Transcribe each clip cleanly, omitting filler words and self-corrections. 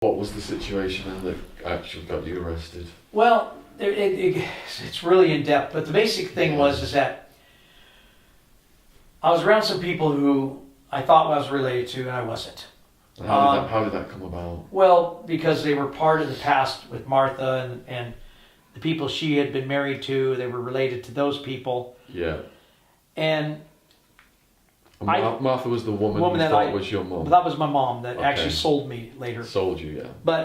What was the situation then that actually got you arrested? Well, it's really in depth, but the basic thing is that I was around some people who I thought I was related to, and I wasn't. How did that come about? Well, because they were part of the past with Martha and the people she had been married to, they were related to those people. Yeah. And Martha was the woman you thought was your mom? That was my mom that actually sold me later. Sold you, yeah. But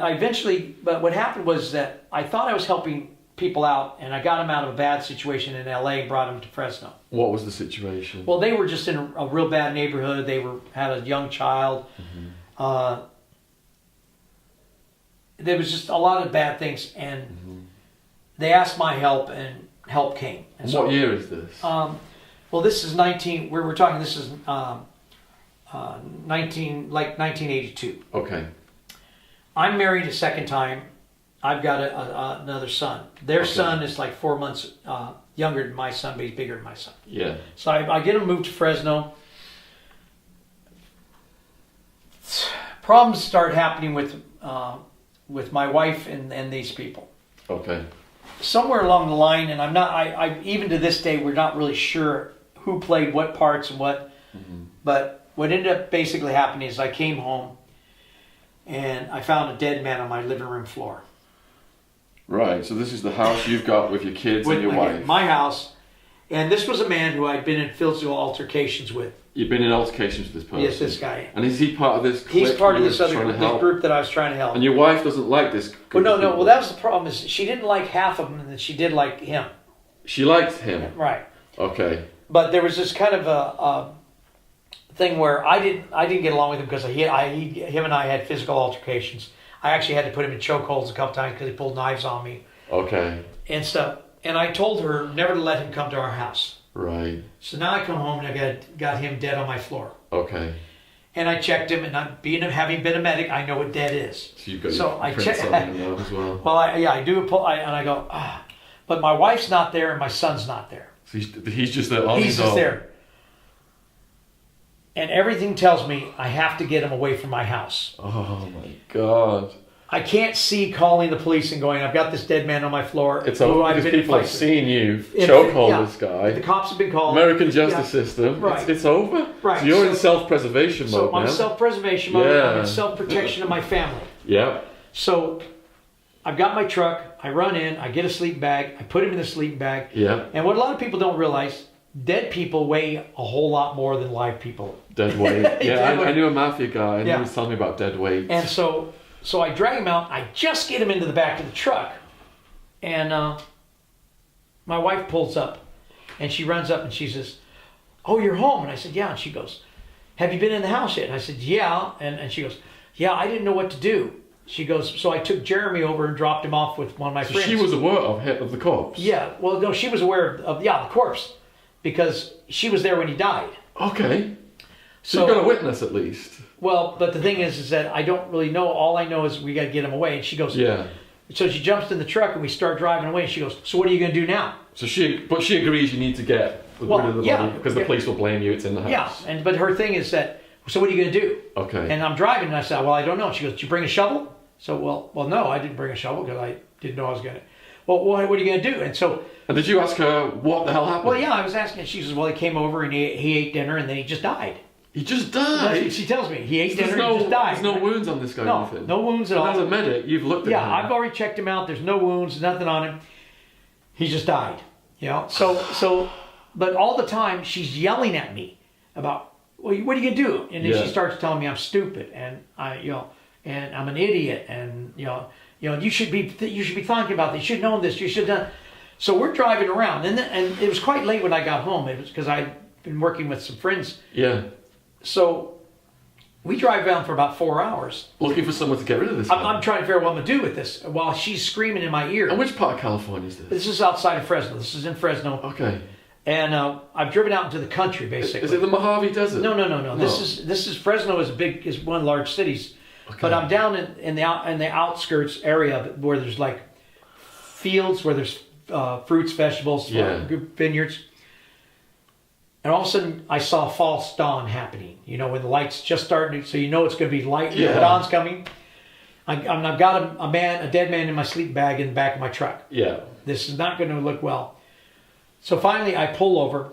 what happened was that I thought I was helping people out, and I got them out of a bad situation in LA and brought them to Fresno. What was the situation? Well, they were just in a real bad neighborhood. They had a young child. Mm-hmm. There was just a lot of bad things, and they asked my help, and help came. And so, what year is this? Well, this is 19. We're talking. This is 1982. Okay. I'm married a second time. I've got another son. Their son is like 4 months younger than my son, but he's bigger than my son. Yeah. So I get him moved to Fresno. Problems start happening with my wife and these people. Okay. Somewhere along the line, and I even to this day, we're not really sure who played what parts and what. Mm-hmm. But what ended up basically happening is I came home and I found a dead man on my living room floor. Right, so this is the house you've got with your kids and your wife. My house. And this was a man who I'd been in physical altercations with. You've been in altercations with this person? Yes, this guy. And is he part of this clique? He's part of this other group that I was trying to help. And your wife doesn't like this group? Well, no. Well, that was the problem. Is she didn't like half of them, and she did like him. She liked him? Right. Okay. But there was this kind of a thing where I didn't get along with him because him and I had physical altercations. I actually had to put him in chokeholds a couple times because he pulled knives on me. Okay. And stuff. And I told her never to let him come to our house. Right. So now I come home and I got him dead on my floor. Okay. And I checked him, and having been a medic, I know what dead is. So you've got your prints on him now as well. Well, I do. And I go, but my wife's not there and my son's not there. So he's just there on his own. He's just there. And everything tells me I have to get him away from my house. Oh my God. I can't see calling the police and going, I've got this dead man on my floor. It's over because people have seen you chokehold this guy. The cops have been called. American justice system. Right. It's over. Right. So you're in self-preservation mode now. I'm in self-preservation mode. Yeah. I'm in self-protection of my family. Yeah. So I've got my truck. I run in. I get a sleeping bag. I put him in the sleeping bag. Yeah. And what a lot of people don't realize, dead people weigh a whole lot more than live people. Dead weight. Yeah, I knew a mafia guy, and he was telling me about dead weight. And so I drag him out. I just get him into the back of the truck. And my wife pulls up. And she runs up and she says, "Oh, you're home?" And I said, "Yeah." And she goes, "Have you been in the house yet?" And I said, "Yeah." And she goes, "Yeah, I didn't know what to do." She goes, "So I took Jeremy over and dropped him off with one of my friends." She was aware of the corpse? Yeah. Well, no, she was aware of the corpse. Because she was there when he died. Okay. So you've got a witness at least. Well, but the thing is that I don't really know. All I know is we got to get him away. And she goes, yeah. So she jumps in the truck and we start driving away. And she goes, "So what are you going to do now?" So she agrees you need to get rid of the body because the police will blame you. It's in the house. Yeah, but her thing is that, so what are you going to do? Okay. And I'm driving and I said, "Well, I don't know." She goes, "Did you bring a shovel?" So, well, no, I didn't bring a shovel because I didn't know I was going to. Well, what are you going to do? And so. And did you ask her what the hell happened? Well, yeah, I was asking. She says, "Well, he came over and he ate dinner and then he just died." He just died? She tells me. He ate dinner and he just died. There's no wounds on this guy or anything? No wounds at all. As a medic, you've looked at him. Yeah, I've already checked him out. There's no wounds, nothing on him. He just died. You know, so, but all the time she's yelling at me about, "Well, what are you going to do?" And then she starts telling me I'm stupid and and I'm an idiot and, you should be thinking about this. You should know this. You should have done. So we're driving around, and it was quite late when I got home. It was because I'd been working with some friends. Yeah. So we drive around for about 4 hours. Looking for someone to get rid of this. I'm trying to figure out what I'm going to do with this while she's screaming in my ear. And which part of California is this? This is outside of Fresno. This is in Fresno. Okay. And I've driven out into the country, basically. Is it the Mojave Desert? No. This is Fresno is one of the large cities. Okay. But I'm down in the outskirts area where there's like fields where there's fruits, vegetables, vineyards. And all of a sudden, I saw false dawn happening. When the light's just starting, so it's going to be light. The dawn's coming. I've got a dead man in my sleeping bag in the back of my truck. Yeah. This is not going to look well. So finally, I pull over.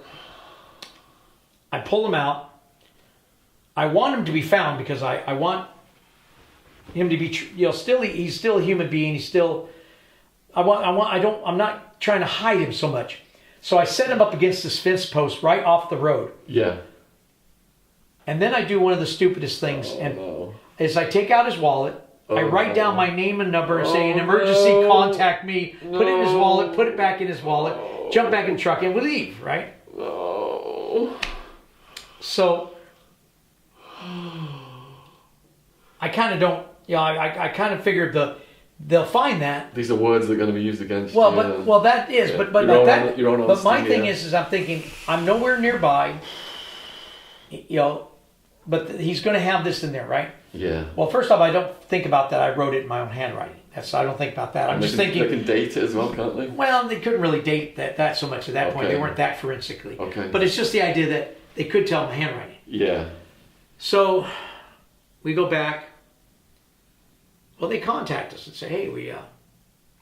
I pull him out. I want him to be found because I want him to be, he's still a human being. He's still, I'm not trying to hide him so much. So I set him up against this fence post right off the road. Yeah. And then I do one of the stupidest things, is I take out his wallet. I write down my name and number and say, "An emergency, contact me." Put it in his wallet. Put it back in his wallet. Jump back in the truck, and we leave. Right. No. So I kind of don't. I kind of figured they'll find that. These are words that are going to be used against you. Well, that is, yeah. but my thing is I'm thinking I'm nowhere nearby. But he's going to have this in there, right? Yeah. Well, first off, I don't think about that. I wrote it in my own handwriting. I don't think about that. I'm just thinking. They can date it as well, can't they? Well, they couldn't really date that so much at that point. They weren't that forensically. Okay. But it's just the idea that they could tell my handwriting. Yeah. So we go back. Well, they contact us and say, "Hey, we."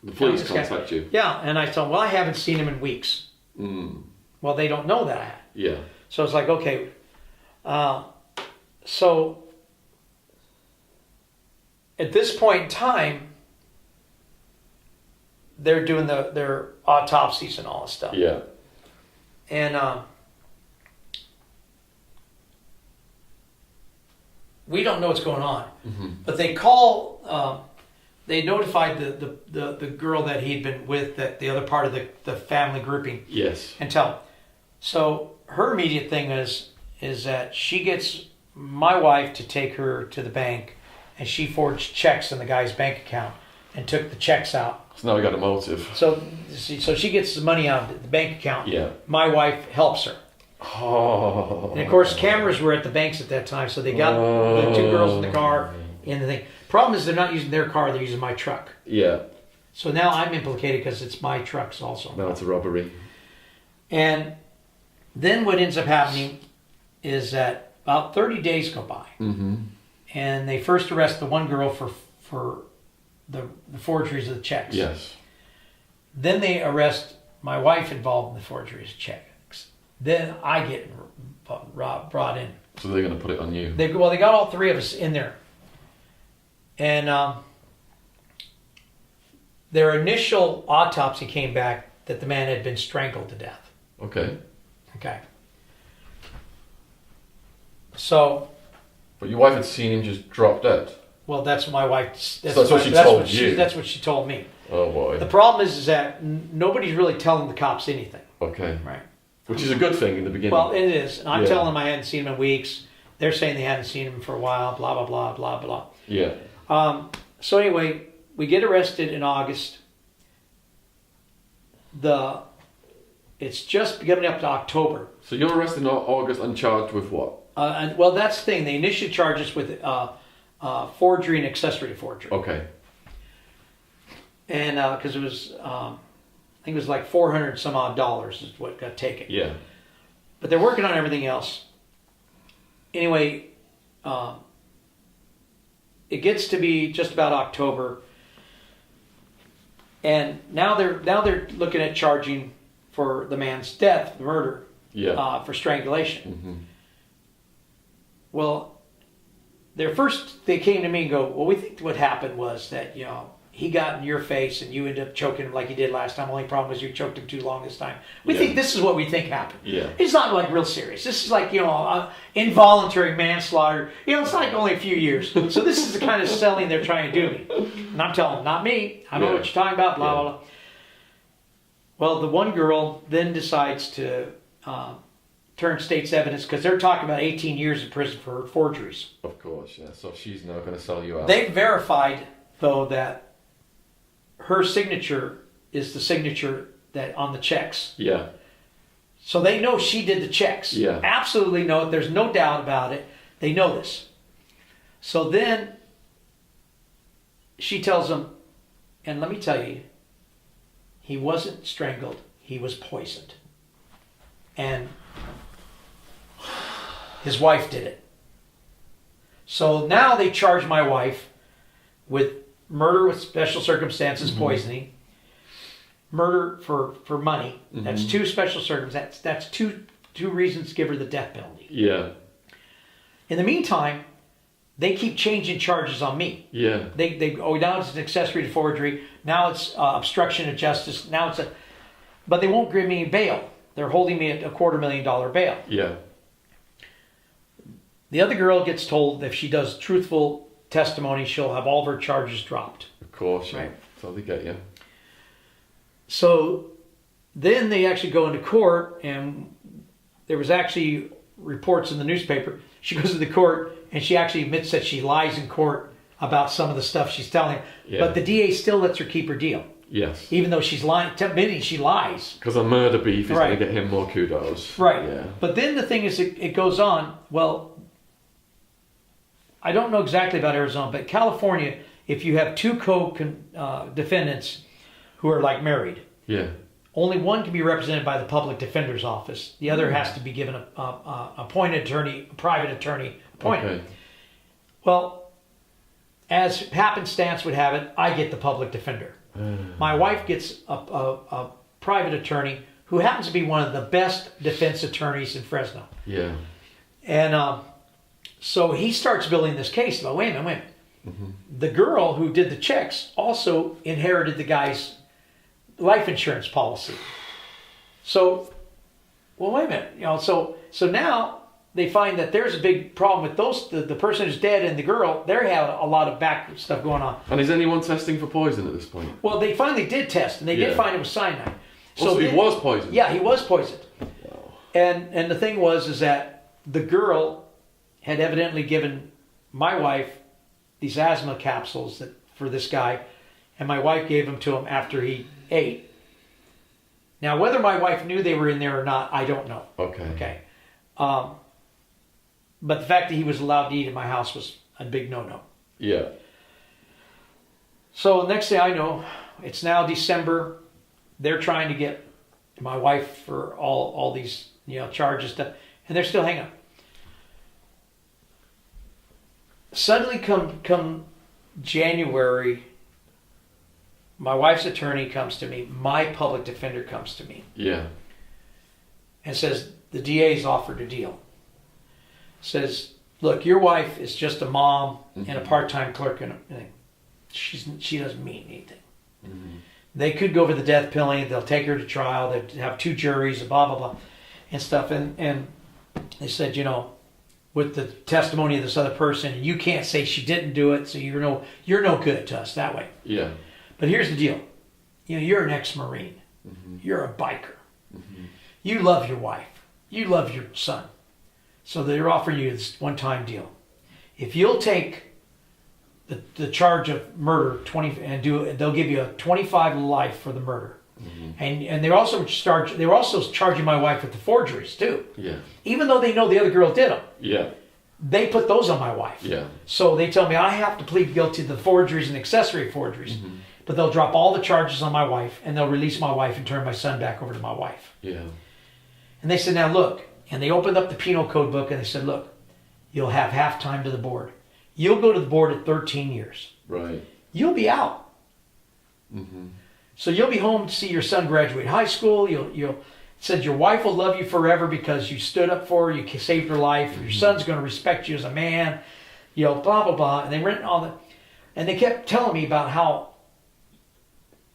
The police contact you. Yeah, and I tell them, "Well, I haven't seen him in weeks." Mm. Well, they don't know that. Yeah. So it's like, okay. So at this point in time, they're doing their autopsies and all this stuff. Yeah. And we don't know what's going on. Mm-hmm. But they call, they notified the girl that he'd been with, that the other part of the family grouping. Yes. And tell them. So her immediate thing is that she gets my wife to take her to the bank, and she forged checks in the guy's bank account and took the checks out. So now we got a motive. So she gets the money out of the bank account. Yeah. My wife helps her. Oh. And of course, cameras were at the banks at that time, so they got the two girls in the car in the thing. Problem is, they're not using their car; they're using my truck. Yeah. So now I'm implicated because it's my trucks also. Now it's a robbery. And then what ends up happening is that about 30 days go by, and they first arrest the one girl for the forgeries of the checks. Yes. Then they arrest my wife involved in the forgeries of checks. Then I get brought in. So they're going to put it on you. They got all three of us in there, and their initial autopsy came back that the man had been strangled to death. Okay. So. But your wife had seen him just drop dead. Well, that's my wife. That's what she told you. That's what she told me. Oh boy. The problem is that nobody's really telling the cops anything. Okay. Right. Which is a good thing in the beginning. Well, it is. And I'm telling them I hadn't seen him in weeks. They're saying they hadn't seen him for a while. Blah blah blah blah blah. Yeah. So anyway, we get arrested in August. It's just coming up to October. So you're arrested in August and charged with what? Well, that's the thing. They initially charged us with forgery and accessory to forgery. Okay. And because it was, I think it was like $400 some odd is what got taken. Yeah. But they're working on everything else. Anyway, it gets to be just about October, and now they're looking at charging for the man's death, the murder, for strangulation. Mm-hmm. Well, they came to me and go, well, we think what happened was that, he got in your face and you ended up choking him like you did last time. Only problem was you choked him too long this time. We think this is what we think happened. Yeah. It's not like real serious. This is like, involuntary manslaughter. It's like only a few years. So this is the kind of selling they're trying to do me. And I'm telling them, not me. I don't know what you're talking about, blah, blah, blah. Well, the one girl then decides to turn state's evidence because they're talking about 18 years in prison for forgeries. Of course, yeah. So she's now going to sell you out. They verified, though, that her signature is the signature that on the checks. Yeah. So they know she did the checks. Yeah. Absolutely know it. There's no doubt about it. They know this. So then she tells them, and let me tell you, he wasn't strangled. He was poisoned. And his wife did it. So now they charge my wife with murder with special circumstances, poisoning, murder for money. That's two special circumstances. That's two reasons to give her the death penalty. Yeah. In the meantime, they keep changing charges on me. Yeah. They now it's an accessory to forgery. Now it's obstruction of justice. Now but they won't give me bail. They're holding me at $250,000 bail. Yeah. The other girl gets told that if she does truthful testimony, she'll have all of her charges dropped. Of course. Right. That's how they get you. So then they actually go into court, and there was actually reports in the newspaper. She goes to the court, and she actually admits that she lies in court about some of the stuff she's telling. Yeah. But the DA still lets her keep her deal. Yes. Even though she's lying, admitting she lies. Because a murder beef is Right. going to get him more kudos. Right. Yeah. But then the thing is, it goes on. Well, I don't know exactly about Arizona, but California, if you have two co-defendants who are like married, Yeah. only one can be represented by the public defender's office. The other has to be given a appointed attorney, a private attorney appointed. Okay. Well, as happenstance would have it, I get the public defender. My wife gets a private attorney who happens to be one of the best defense attorneys in Fresno. Yeah. And so he starts building this case. But wait a minute. The girl who did the checks also inherited the guy's life insurance policy. So, well, wait a minute. So now they find that there's a big problem with the person who's dead and the girl. They have a lot of back stuff going on. And is anyone testing for poison at this point? Well, they finally did test, and they did find it was cyanide. So he was poisoned? Yeah, he was poisoned. Wow. And the thing is that the girl had evidently given my wife these asthma capsules for this guy, and my wife gave them to him after he ate. Now, whether my wife knew they were in there or not, I don't know. Okay. But the fact that he was allowed to eat in my house was a big no-no. Yeah. So next thing I know, it's now December. They're trying to get my wife for all these charges, and they're still hanging up. Suddenly, come January, my wife's attorney comes to me. My public defender comes to me. Yeah. And says the DA's offered a deal. Says, look, your wife is just a mom and a part-time clerk, and she doesn't mean anything. They could go for the death penalty. They'll take her to trial. They have two juries, blah blah blah, and stuff. And they said, with the testimony of this other person, you can't say she didn't do it, so you're no good to us that way. Yeah. But here's the deal. You're an ex-Marine. You're a biker. You love your wife. You love your son. So they're offering you this one-time deal. If you'll take the charge of murder, they'll give you a 25 life for the murder. And they're also charging my wife with the forgeries too. Yeah. Even though they know the other girl did them. Yeah. They put those on my wife. Yeah. So they tell me I have to plead guilty to the forgeries and accessory forgeries. But they'll drop all the charges on my wife, and they'll release my wife and turn my son back over to my wife. Yeah. And they said, now look, and they opened up the penal code book and they said, look, you'll have half time to the board. You'll go to the board at 13 years. Right. You'll be out. So you'll be home to see your son graduate high school. Said your wife will love you forever because you stood up for her, you saved her life. Your son's going to respect you as a man. Blah blah blah. And they went and they kept telling me about how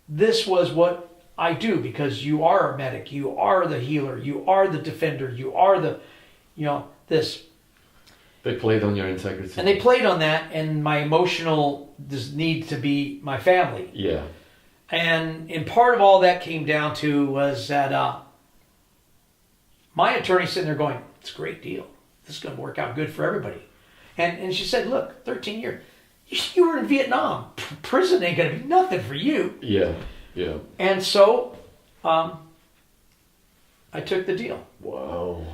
this was what I do because you are a medic, you are the healer, you are the defender, you are the, this. They played on your integrity. And they played on that and my emotional need to be my family. Yeah. And part of all that came down to was that my attorney sitting there going, it's a great deal. This is going to work out good for everybody. And she said, look, 13 years. You were in Vietnam. Prison ain't going to be nothing for you. Yeah, yeah. And so I took the deal. Wow.